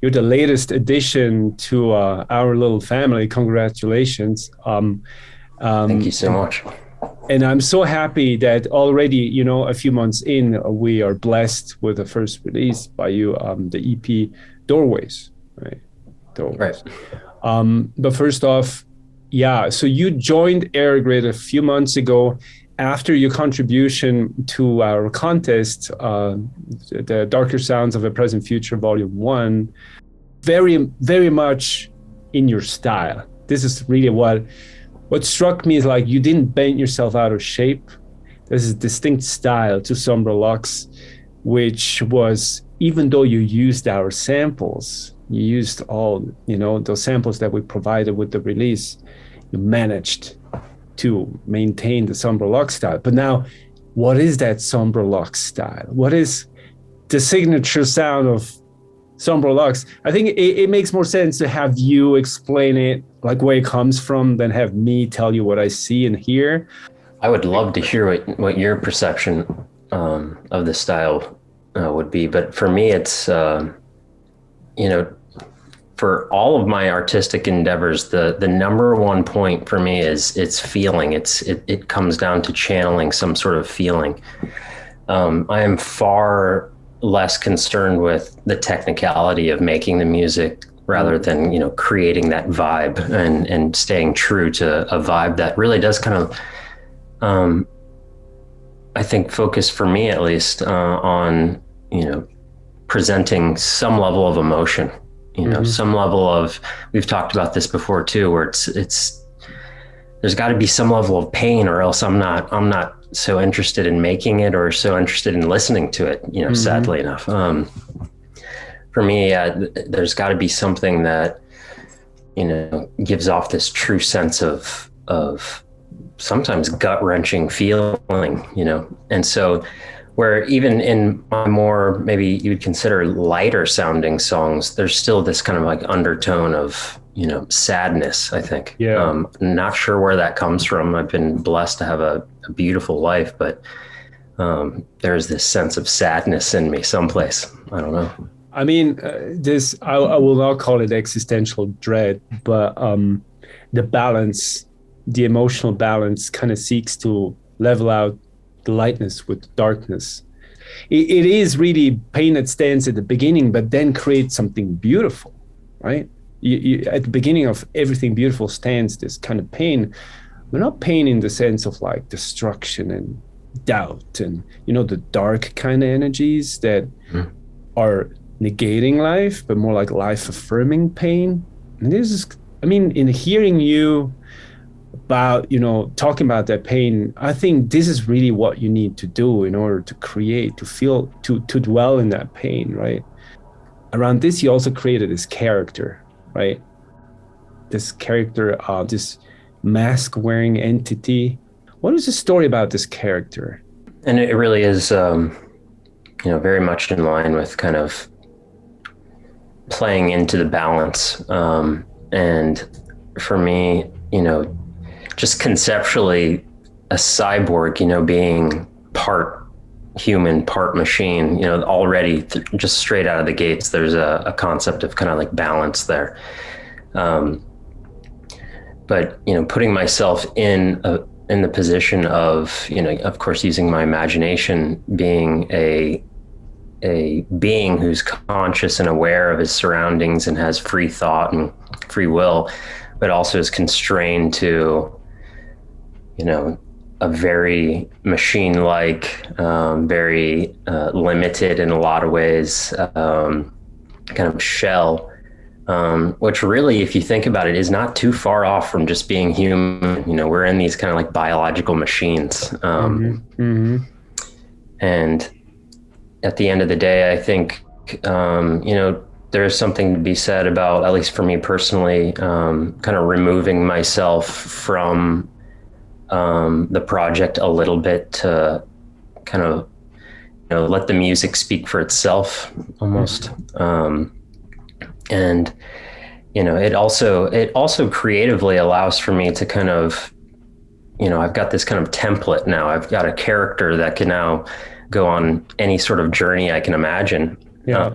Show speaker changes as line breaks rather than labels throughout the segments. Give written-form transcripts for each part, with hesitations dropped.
you're the latest addition to our little family. Congratulations.
Thank you so much.
And I'm so happy that already, you know, a few months in, we are blessed with the first release by you, the EP Doorways, right? Doorways.
Right.
But first off, yeah, so you joined Errorgrid a few months ago after your contribution to our contest, the Darker Sounds of a Present Future Volume 1, very, very much in your style. This is really what struck me is like you didn't bend yourself out of shape. There's a distinct style to Sombre Lux, which was, even though you used our samples, you used all, you know, those samples that we provided with the release, you managed to maintain the Sombre Lux style. But now, what is that Sombre Lux style? What is the signature sound of Sombre Lux? I think it makes more sense to have you explain it, like where it comes from, than have me tell you what I see and hear.
I would love to hear what your perception of the style would be. But for me, it's, you know, for all of my artistic endeavors, the number one point for me is it's feeling. It comes down to channeling some sort of feeling. I am far less concerned with the technicality of making the music rather than, you know, creating that vibe and staying true to a vibe that really does kind of, I think, focus, for me at least, on, you know, presenting some level of emotion, you know, some level of, we've talked about this before too, where it's there's got to be some level of pain, or else I'm not so interested in making it or so interested in listening to it, you know, sadly enough. For me, there's got to be something that, you know, gives off this true sense of sometimes gut-wrenching feeling, you know. And so where even in my more, maybe you would consider lighter sounding songs, there's still this kind of like undertone of, you know, sadness, I think.
Yeah.
Not sure where that comes from. I've been blessed to have a beautiful life, but there's this sense of sadness in me someplace. I don't know.
I mean, I will not call it existential dread, but the balance, the emotional balance kind of seeks to level out the lightness with darkness. It is really pain that stands at the beginning, but then creates something beautiful, right? You, at the beginning of everything beautiful stands this kind of pain, but not pain in the sense of like destruction and doubt and, you know, the dark kind of energies that are negating life, but more like life affirming pain. And this is, I mean, in hearing you about, you know, talking about that pain, I think this is really what you need to do in order to create, to feel, to dwell in that pain, right? Around this, you also created this character, right? This character, this mask wearing entity. What is the story about this character?
And it really is, you know, very much in line with kind of playing into the balance. And for me, you know, just conceptually, a cyborg, you know, being part human, part machine, you know, already just straight out of the gates, there's a concept of kind of like balance there. But, you know, putting myself in the position of, you know, of course, using my imagination, being a being who's conscious and aware of his surroundings and has free thought and free will, but also is constrained to, you know, a very machine-like, very limited in a lot of ways, kind of shell, which really, if you think about it, is not too far off from just being human. You know, we're in these kind of like biological machines. And at the end of the day, I think, you know, there's something to be said about, at least for me personally, kind of removing myself from the project a little bit to kind of, you know, let the music speak for itself almost. And, you know, it also creatively allows for me to kind of, you know, I've got this kind of template now. I've got a character that can now go on any sort of journey I can imagine.
Yeah.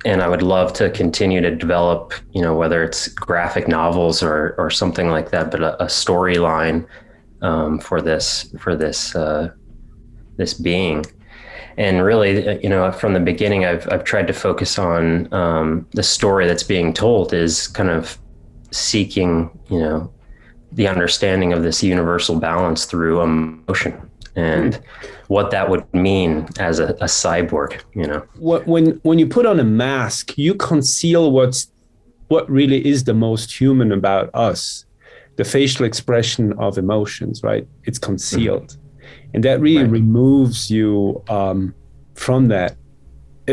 and I would love to continue to develop, whether it's graphic novels or something like that, but a storyline for this being. And really, from the beginning, I've tried to focus on the story that's being told is kind of seeking, the understanding of this universal balance through emotion and what that would mean as a cyborg.
When you put on a mask, you conceal what really is the most human about us, the facial expression of emotions, right? It's concealed. And that really removes you from that,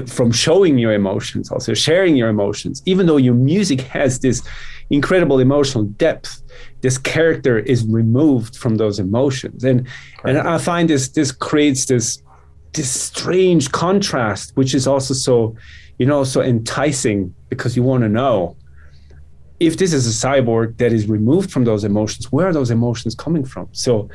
from showing your emotions, also sharing your emotions. Even though your music has this incredible emotional depth, this character is removed from those emotions. And I find this creates this strange contrast, which is also so enticing, because you want to know, if this is a cyborg that is removed from those emotions, where are those emotions coming from? So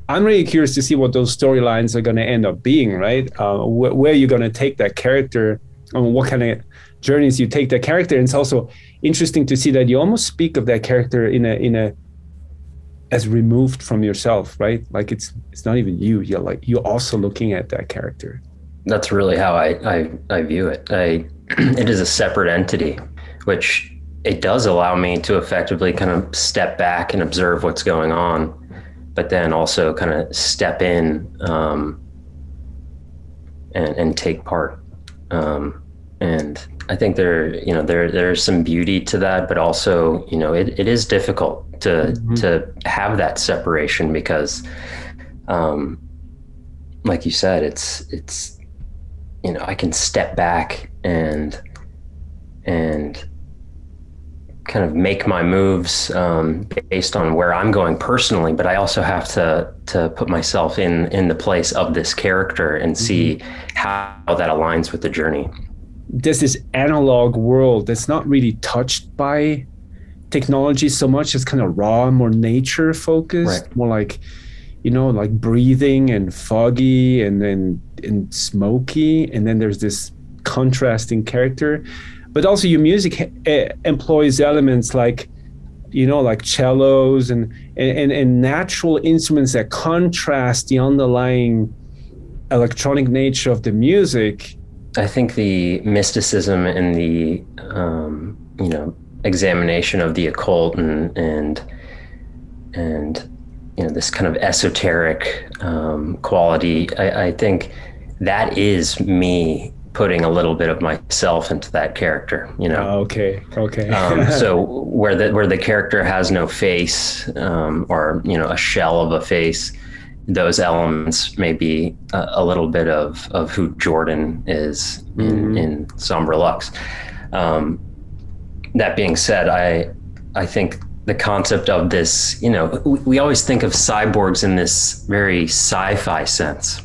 I'm really curious to see what those storylines are going to end up being, right? Where you're going to take that character, and what kind of journeys you take that character. And it's also interesting to see that you almost speak of that character in a as removed from yourself, right? Like it's not even you. You're also looking at that character.
That's really how I view it. It is a separate entity, which it does allow me to effectively kind of step back and observe what's going on, but then also kind of step in and take part. And I think there's some beauty to that, but also, it is difficult to have that separation, because, like you said, it's I can step back and kind of make my moves based on where I'm going personally, but I also have to put myself in the place of this character and see how that aligns with the journey.
There's this analog world that's not really touched by technology so much. It's kind of raw, more nature focused, more like, like breathing and foggy and smoky. And then there's this contrasting character. But also your music employs elements like, like cellos and natural instruments that contrast the underlying electronic nature of the music.
I think the mysticism and the, examination of the occult and this kind of esoteric quality, I think that is me putting a little bit of myself into that character,
Okay.
So where the character has no face, or a shell of a face, those elements may be a little bit of who Jordan is in Sombre Lux. That being said, I think the concept of this, we always think of cyborgs in this very sci-fi sense,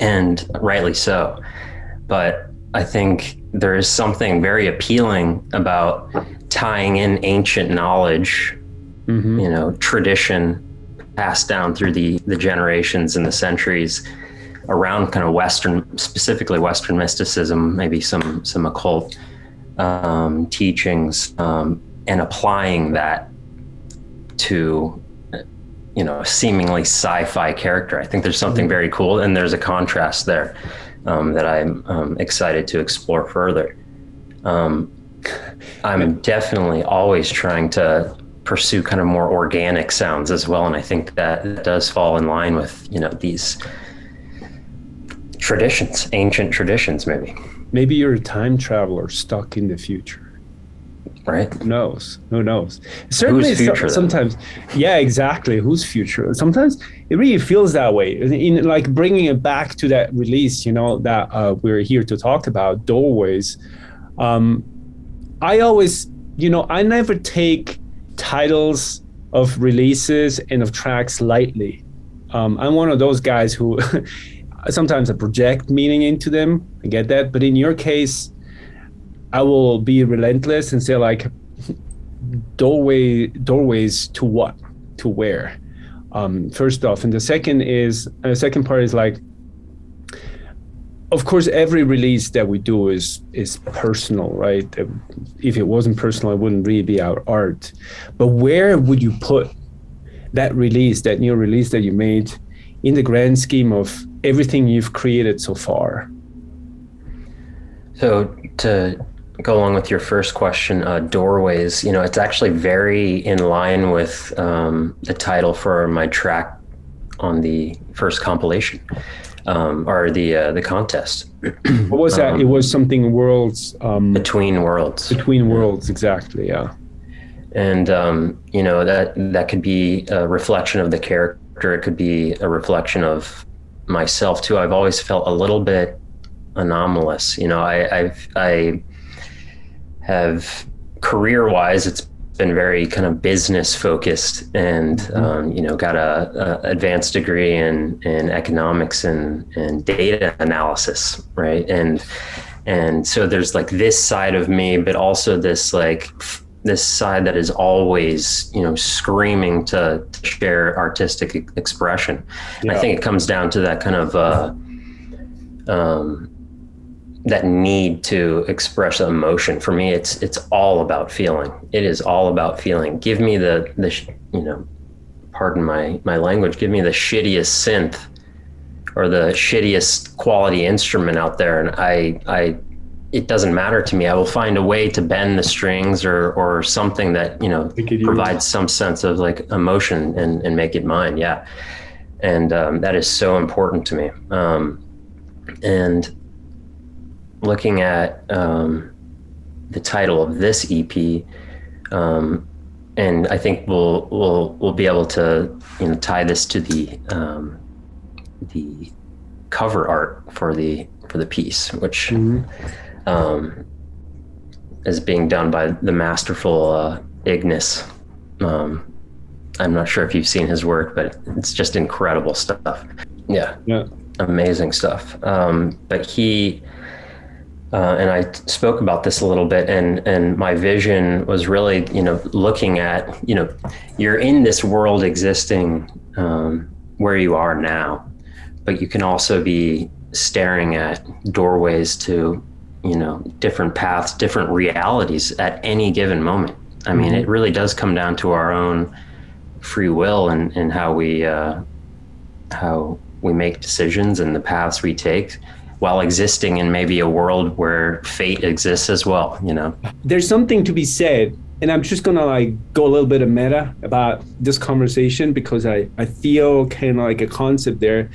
and rightly so. But I think there is something very appealing about tying in ancient knowledge, tradition passed down through the generations and the centuries around kind of specifically Western mysticism, maybe some occult teachings, and applying that to a seemingly sci-fi character. I think there's something very cool, and there's a contrast there that I'm excited to explore further. I'm definitely always trying to pursue kind of more organic sounds as well, and I think that does fall in line with these traditions, ancient traditions. Maybe
you're a time traveler stuck in the future.
Right.
Who knows? Certainly,
whose future,
sometimes. Yeah, exactly. Whose future? Sometimes it really feels that way. In like bringing it back to that release, that we're here to talk about, Doorways. I always, I never take titles of releases and of tracks lightly. I'm one of those guys who sometimes I project meaning into them. I get that, but in your case, I will be relentless and say like, doorways to what, to where? First off, and the second part is like, of course, every release that we do is personal, right? If it wasn't personal, it wouldn't really be our art. But where would you put that release, that new release that you made, in the grand scheme of everything you've created so far?
So to go along with your first question, Doorways, it's actually very in line with the title for my track on the first compilation, or the contest.
What was that? It was something worlds.
Between Worlds.
Between Worlds, exactly, yeah.
And, that could be a reflection of the character. It could be a reflection of myself too. I've always felt a little bit anomalous. I have career-wise, it's been very kind of business focused, and got a advanced degree in economics and data analysis, right? And so there's like this side of me, but also this side that is always, screaming to share artistic expression. Yeah. I think it comes down to that kind of that need to express emotion. For me, it's all about feeling. It is all about feeling. Give me the pardon my language, give me the shittiest synth or the shittiest quality instrument out there, and it doesn't matter to me. I will find a way to bend the strings or something that, provides some sense of like emotion and make it mine. Yeah. And that is so important to me. And looking at the title of this EP, and I think we'll be able to tie this to the cover art for the piece, which is being done by the masterful Ignis. I'm not sure if you've seen his work, but it's just incredible stuff. Yeah. Amazing stuff. But he, and I spoke about this a little bit, and my vision was really, looking at, you're in this world existing where you are now, but you can also be staring at doorways to, different paths, different realities at any given moment. I mean, it really does come down to our own free will and how we make decisions and the paths we take, while existing in maybe a world where fate exists as well, There's something to be said, and I'm just gonna go a little bit of meta about this conversation, because I feel kind of like a concept there,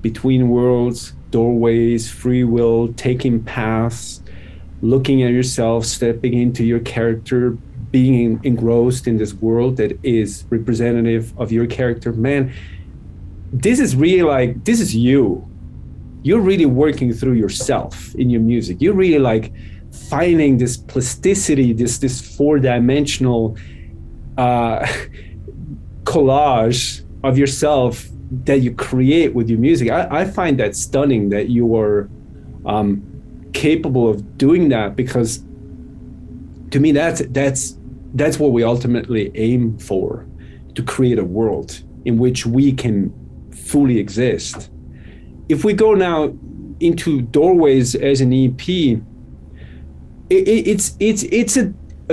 between worlds, doorways, free will, taking paths, looking at yourself, stepping into your character, being engrossed in this world that is representative of your character. Man, this is really this is you. You're really working through yourself in your music. You're really finding this plasticity, this four-dimensional collage of yourself that you create with your music. I find that stunning that you are capable of doing that, because to me that's what we ultimately aim for, to create a world in which we can fully exist. If we go now into Doorways as an EP,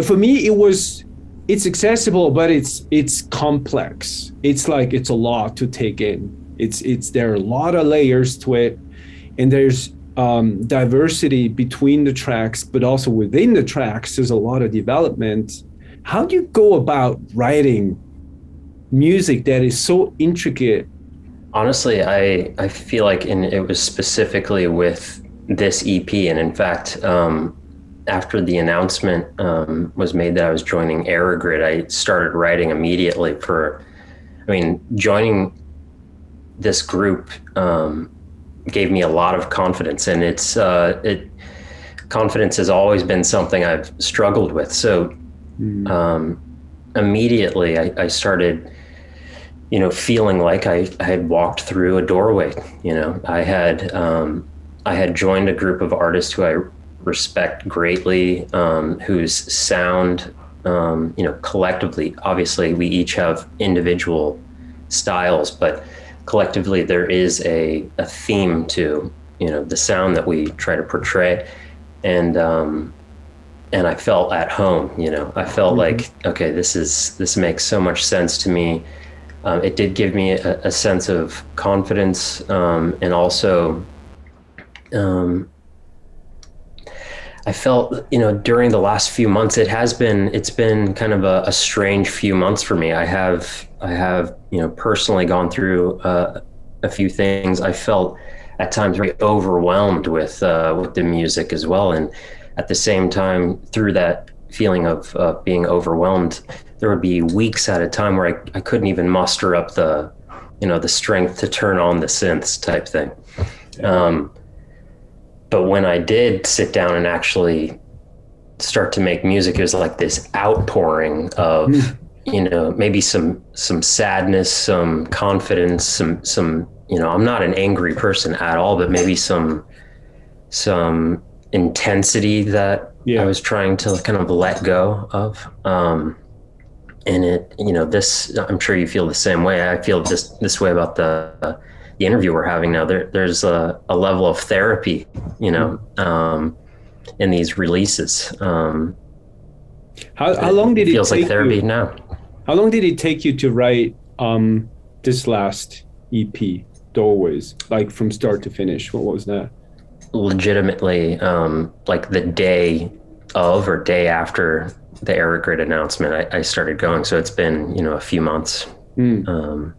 for me it's accessible, but it's complex. It's a lot to take in. There are a lot of layers to it, and there's diversity between the tracks, but also within the tracks there's a lot of development. How do you go about writing music that is so intricate? Honestly, I feel like it was specifically with this EP, and in fact, after the announcement was made that I was joining Errorgrid, I started writing immediately. Joining this group gave me a lot of confidence, and confidence has always been something I've struggled with. So immediately I started feeling like I had walked through a doorway. I had joined a group of artists who I respect greatly, whose sound, collectively, obviously we each have individual styles, but collectively there is a theme to the sound that we try to portray. And I felt at home, I felt like, okay, this makes so much sense to me. It did give me a sense of confidence, and also, I felt, during the last few months, it's been kind of a strange few months for me. I have, personally gone through a few things. I felt at times very overwhelmed with the music as well. And at the same time, through that feeling of being overwhelmed, there would be weeks at a time where I couldn't even muster up the strength to turn on the synths type thing. But when I did sit down and actually start to make music, it was like this outpouring of, maybe some sadness, some confidence, some, I'm not an angry person at all, but maybe some intensity that I was trying to kind of let go of. And it, this, I'm sure you feel the same way. I feel this way about the interview we're having now. There's a level of therapy, in these releases.
How long did it
feels like therapy
you,
now?
How long did it take you to write this last EP, Doorways, like from start to finish? What was that?
Legitimately, like the day of or day after the Errorgrid announcement, I started going. So it's been, a few months. Better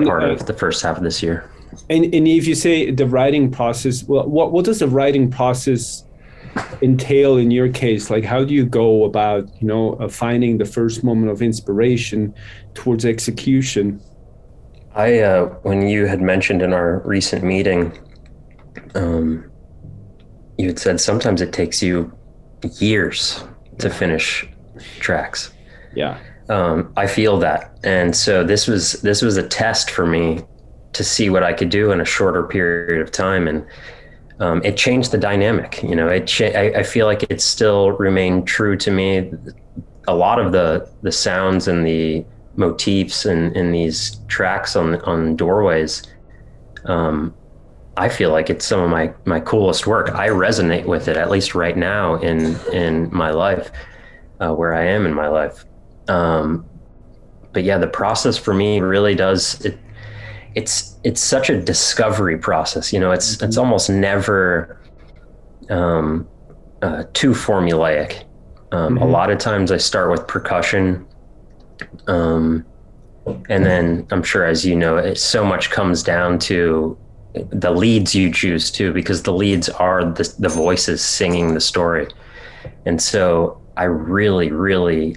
part of the first half of this year.
And if you say the writing process, well, what does the writing process entail in your case? Like, how do you go about, finding the first moment of inspiration towards execution?
When you had mentioned in our recent meeting, you had said sometimes it takes you years to finish tracks.
Yeah.
I feel that. And so this was a test for me to see what I could do in a shorter period of time. And it changed the dynamic. I feel like it still remained true to me. A lot of the sounds and the motifs in these tracks on Doorways, I feel like it's some of my coolest work. I resonate with it, at least right now in my life, where I am in my life. But yeah, the process for me really does it's such a discovery process. It's almost never too formulaic. A lot of times I start with percussion, and then I'm sure, as you know, so much comes down to the leads you choose to, because the leads are the voices singing the story. And so I really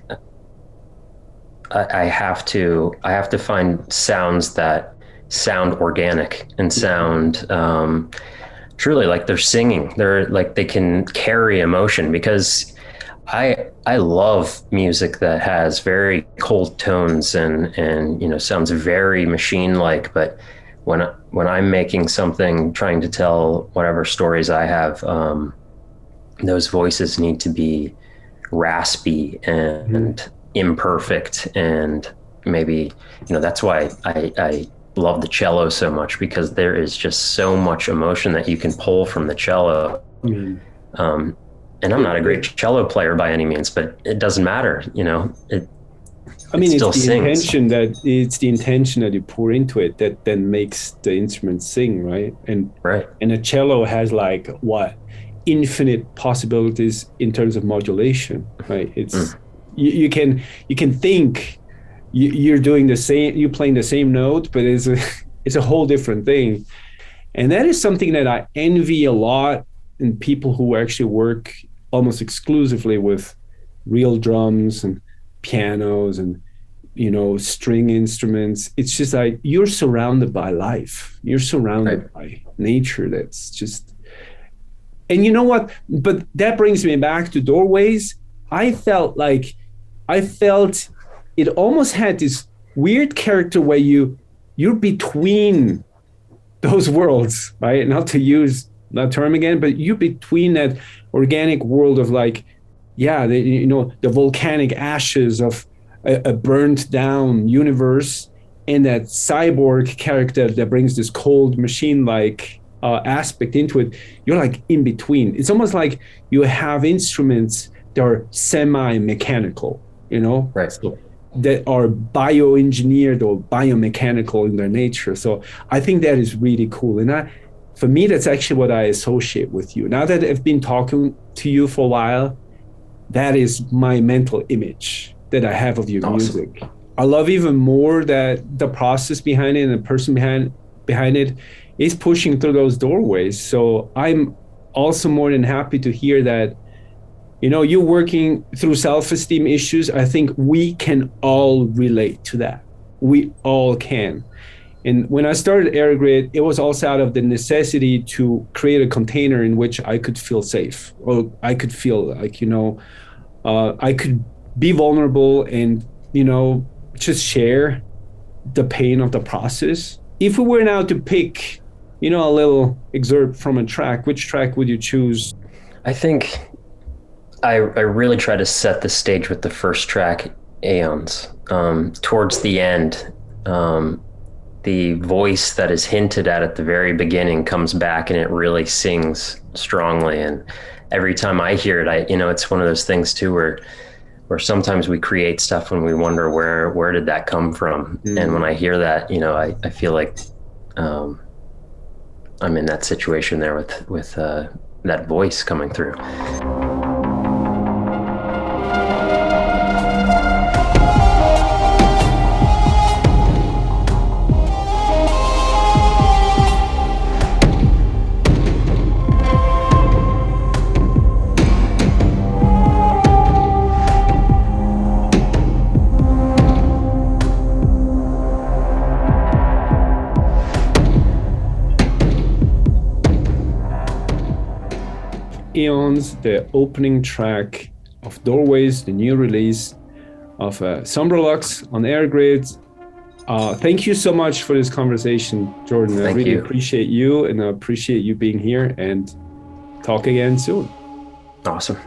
I have to find sounds that sound organic and sound truly like they're singing. They're like they can carry emotion, because I love music that has very cold tones and sounds very machine-like. But when I'm making something, trying to tell whatever stories I have, those voices need to be raspy and imperfect. And maybe, that's why I love the cello so much, because there is just so much emotion that you can pull from the cello. And I'm not a great cello player by any means, but it doesn't matter.
It's the intention that you pour into it that then makes the instrument sing, right? And a cello has infinite possibilities in terms of modulation, right? It's you can think you're doing the same, you're playing the same note, but it's a whole different thing. And that is something that I envy a lot in people who actually work almost exclusively with real drums and pianos and string instruments. It's just like you're surrounded by life, you're surrounded by nature. That's just, and you know what, but that brings me back to Doorways. I felt it almost had this weird character where you're between those worlds, right? Not to use that term again, but you're between that organic world of the volcanic ashes of a burnt down universe, and that cyborg character that brings this cold machine-like aspect into it, you're like in between. It's almost like you have instruments that are semi-mechanical, you know,
Right.
so that are bioengineered or biomechanical in their nature. So I think that is really cool. And for me, that's actually what I associate with you. Now that I've been talking to you for a while, that is my mental image that I have of your music. I love even more that the process behind it and the person behind it is pushing through those doorways. So I'm also more than happy to hear that, you know, you're working through self-esteem issues. I think we can all relate to that. We all can. And when I started Errorgrid, it was also out of the necessity to create a container in which I could feel safe, or I could feel like, you know, I could be vulnerable and, you know, just share the pain of the process. If we were now to pick, you know, a little excerpt from a track, which track would you choose?
I think I really try to set the stage with the first track, Aeons. Towards the end, the voice that is hinted at the very beginning comes back and it really sings strongly. And every time I hear it, it's one of those things too, where sometimes we create stuff when we wonder where did that come from? Mm. And when I hear that, you know, I feel like I'm in that situation there with that voice coming through.
Eons, the opening track of Doorways, the new release of SOMBRE LUX on Errorgrid. Thank you so much for this conversation, Jordan. I really appreciate you, and I appreciate you being here, and talk again soon.
Awesome.